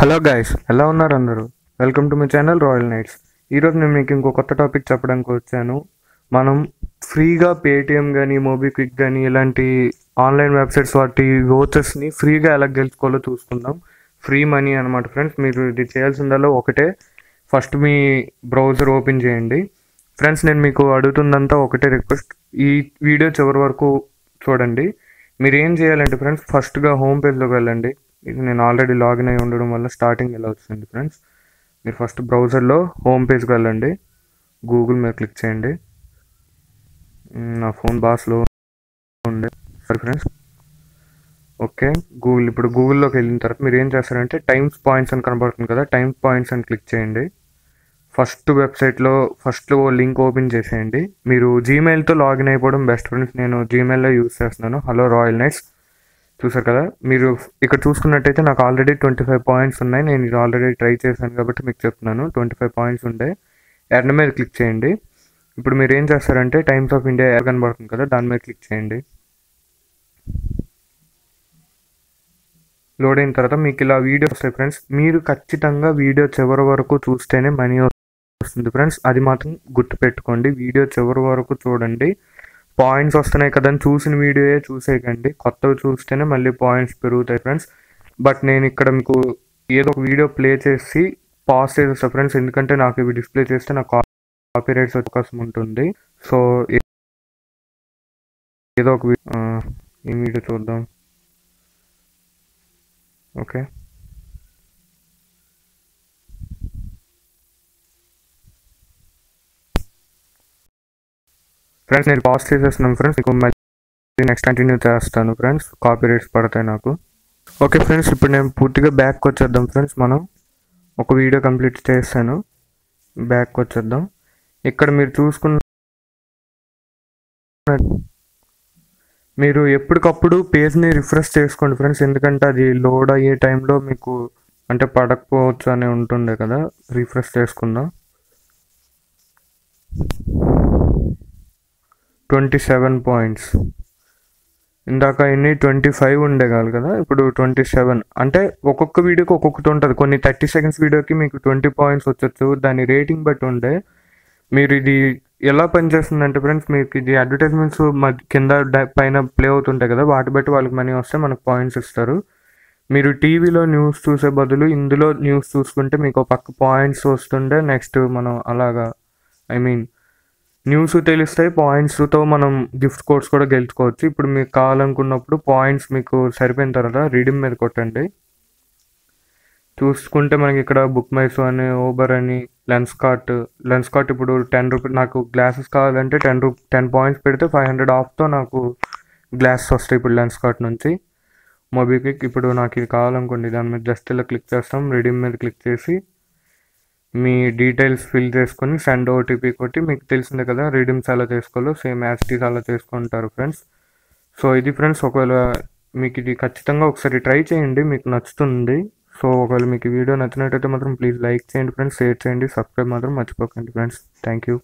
Hello guys, ఎలా ఉన్నారు అందరూ? Welcome to my channel royal nights. ఈరోజు నేను మీకు ఇంకో కొత్త టాపిక్ చెప్పడానికి వచ్చాను. మనం ఫ్రీగా పేటిఎం కానీ మోబిక్విక్ కానీ ఇలాంటి ఆన్లైన్ వెబ్సైట్స్ వాటి ఓచర్స్ని ఫ్రీగా ఎలా గెలుచుకోవాలో చూసుకుందాం. ఫ్రీ మనీ అనమాట ఫ్రెండ్స్. మీరు ఇది చేయాల్సిందల్లా ఒకటే, ఫస్ట్ మీ బ్రౌజర్ ఓపెన్ చేయండి. ఫ్రెండ్స్, నేను మీకు అడుగుతుందంతా ఒకటే రిక్వెస్ట్, ఈ వీడియో చివరి వరకు చూడండి. మీరు ఏం చేయాలంటే ఫ్రెండ్స్, ఫస్ట్గా హోమ్ పేజ్లోకి వెళ్ళండి. ఇది నేను ఆల్రెడీ లాగిన్ అయి ఉండడం వల్ల స్టార్టింగ్ ఎలా వచ్చింది ఫ్రెండ్స్. మీరు ఫస్ట్ బ్రౌజర్లో హోమ్ పేజ్కి వెళ్ళండి, గూగుల్ మీద క్లిక్ చేయండి. నా ఫోన్ బాగా స్లో ఉండే, సరే ఫ్రెండ్స్. ఓకే, ఇప్పుడు గూగుల్లోకి వెళ్ళిన తర్వాత మీరు ఏం చేస్తారంటే టైమ్స్ పాయింట్స్ అని కనబడుతుంది కదా, టైమ్స్ పాయింట్స్ అని క్లిక్ చేయండి. ఫస్ట్ వెబ్సైట్లో ఫస్ట్ లింక్ ఓపెన్ చేసేయండి. మీరు జీమెయిల్తో లాగిన్ అయిపోవడం బెస్ట్ ఫ్రెండ్స్. నేను జీమెయిల్లో యూజ్ చేస్తున్నాను, హలో రాయల్ నైట్స్. చూసారు కదా, మీరు ఇక్కడ చూసుకున్నట్టయితే నాకు ఆల్రెడీ 25 పాయింట్స్ ఉన్నాయి. నేను ఇది ఆల్రెడీ ట్రై చేశాను కాబట్టి మీకు చెప్తున్నాను. 25 పాయింట్స్ ఉండే ఎర్న్ మీద క్లిక్ చేయండి. ఇప్పుడు మీరు ఏం చేస్తారంటే టైమ్స్ ఆఫ్ ఇండియా ఎర్ కనబడుతుంది కదా, దాని మీద క్లిక్ చేయండి. లోడ్ అయిన తర్వాత మీకు ఇలా వీడియో వస్తాయి ఫ్రెండ్స్. మీరు ఖచ్చితంగా వీడియో చివరి వరకు చూస్తేనే మనీ వస్తుంది ఫ్రెండ్స్. అది మాత్రం గుర్తుపెట్టుకోండి. వీడియో చివరి వరకు చూడండి. పాయింట్స్ వస్తున్నాయి కదా అని చూసిన వీడియోయే చూసేయకండి, కొత్తవి చూస్తేనే మళ్ళీ పాయింట్స్ పెరుగుతాయి ఫ్రెండ్స్. బట్ నేను ఇక్కడ మీకు ఏదో ఒక వీడియో ప్లే చేసి పాజ్ చేసేస్తాను ఫ్రెండ్స్, ఎందుకంటే నాకు ఇవి డిస్ప్లే చేస్తే నాకు కాపీరైట్స్ అవకాశం ఉంటుంది. సో ఏదో ఒక ఈ వీడియో చూద్దాం. ఓకే ఫ్రెండ్స్, నేను పాజ్ చేసేస్తున్నాను ఫ్రెండ్స్. మీకు మళ్ళీ నెక్స్ట్ కంటిన్యూ చేస్తాను ఫ్రెండ్స్, కాపీరైట్స్ పడతాయి నాకు. ఓకే ఫ్రెండ్స్, ఇప్పుడు నేను పూర్తిగా బ్యాక్ వచ్చేద్దాం ఫ్రెండ్స్. మనం ఒక వీడియో కంప్లీట్ చేస్తాను, బ్యాక్ వచ్చేద్దాం. ఇక్కడ మీరు చూసుకున్న మీరు ఎప్పటికప్పుడు పేజ్ని రిఫ్రెష్ చేసుకోండి ఫ్రెండ్స్, ఎందుకంటే అది లోడ్ అయ్యే టైంలో మీకు అంటే పడకపోవచ్చు అని ఉంటుండే కదా. రిఫ్రెష్ చేసుకుందాం. 27 పాయింట్స్, ఇందాక ఎన్ని 25 ఉండేగాలి కదా, ఇప్పుడు 27. అంటే ఒక్కొక్క వీడియోకి ఒక్కొక్కటి ఉంటుంది. కొన్ని 30 సెకండ్స్ వీడియోకి మీకు 20 పాయింట్స్ వచ్చచ్చు, దాని రేటింగ్ బట్టి ఉండే. మీరు ఇది ఎలా పనిచేస్తుందంటే ఫ్రెండ్స్, మీకు ఇది అడ్వర్టైజ్మెంట్స్ కింద పైన ప్లే అవుతుంటాయి కదా, వాటి బట్టి వాళ్ళకి మనీ వస్తే మనకు పాయింట్స్ ఇస్తారు. మీరు టీవీలో న్యూస్ చూసే బదులు ఇందులో న్యూస్ చూసుకుంటే మీకు పక్క పాయింట్స్ వస్తుండే. నెక్స్ట్ మనం అలాగా న్యూస్ తెలుస్తాయి, పాయింట్స్తో మనం గిఫ్ట్ కోడ్స్ కూడా గెలుచుకోవచ్చు. ఇప్పుడు మీకు కావాలనుకున్నప్పుడు పాయింట్స్ మీకు సరిపోయిన తర్వాత రిడీమ్ మీద కొట్టండి. చూసుకుంటే మనకి ఇక్కడ బుక్ మై షో అని, ఓబర్ అని, లెన్స్ కార్ట్ ఇప్పుడు 10 రూపీస్. నాకు గ్లాసెస్ కావాలంటే 10 పాయింట్స్ పెడితే 500 ఆఫ్తో నాకు గ్లాసెస్ వస్తాయి ఇప్పుడు లెన్స్ కార్ట్ నుంచి. మోబిక్విక్ ఇప్పుడు నాకు ఇది కావాలనుకోండి, దాని మీద జస్ట్ ఇలా క్లిక్ చేస్తాం, రిడీమ్ మీద క్లిక్ చేసి మీ డీటెయిల్స్ ఫిల్ చేసుకొని సెండ్ ఓటీపీ కొట్టి, మీకు తెలిసిందే కదా రిడీమ్స్ ఎలా చేసుకోవాలో, సేమ్ యాస్టీస్ అలా చేసుకుంటారు ఫ్రెండ్స్. సో ఇది ఫ్రెండ్స్, ఒకవేళ మీకు ఇది ఖచ్చితంగా ఒకసారి ట్రై చేయండి, మీకు నచ్చుతుంది. సో ఒకవేళ మీకు ఈ వీడియో నచ్చినట్టయితే మాత్రం ప్లీజ్ లైక్ చేయండి ఫ్రెండ్స్, షేర్ చేయండి, సబ్స్క్రైబ్ మాత్రం మర్చిపోకండి ఫ్రెండ్స్. Thank you.